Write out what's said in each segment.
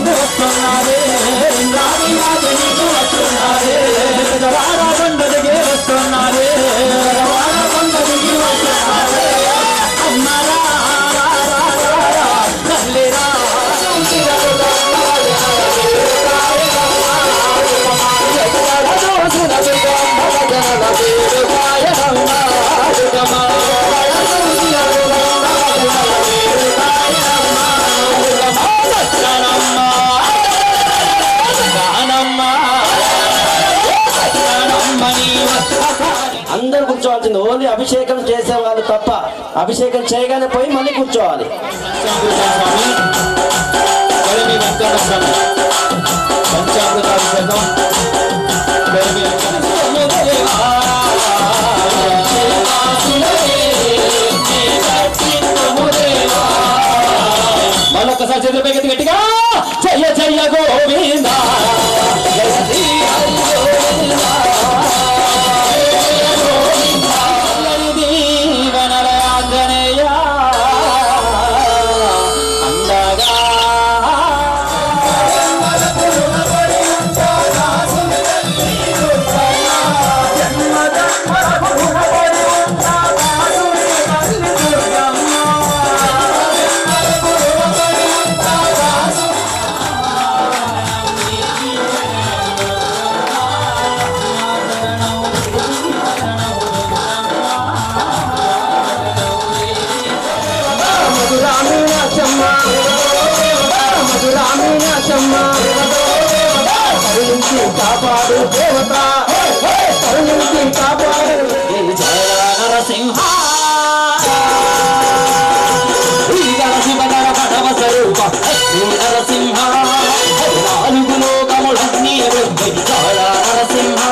బంధు వస్తున్నారే రావి రాజు నీకు వస్తున్నారే వాడ బండ దిగి వస్తున్నారే వాడ బండ దిగి వస్తున్నారే అమ్మరా తల్లిరా అందరు కూర్చోవాల్సింది. ఓన్లీ అభిషేకం చేసేవాళ్ళు తప్ప, అభిషేకం చేయగానే పోయి మళ్ళీ కూర్చోవాలి. మళ్ళొక్కసారి చేతులు పైకి గట్టిగా జయ జయ గోవింద కాపాడు దేవత కరుణించి కాపాడు జయ నరసింహ స్వరూప నరసింహ నాలుగు లోకములన్నీ జయ నరసింహ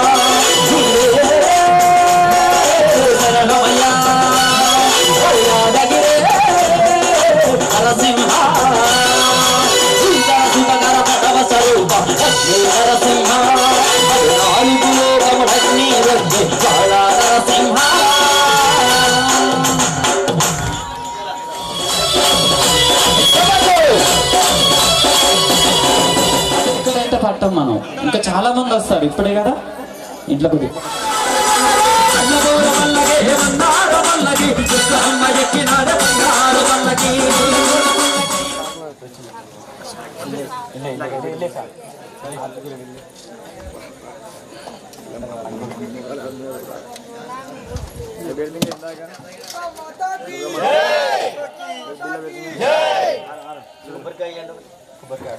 శరణమయ్య నరసింహ స్వరూప నరసింహ నాలుగు లోకములన్నీ జయ నరసింహ. ఇక్కడంటే పట్టం మనం, ఇంకా చాలా మంది వస్తారు ఇప్పుడే కదా ఇంట్లో కొద్ది కొబ్బరికాయ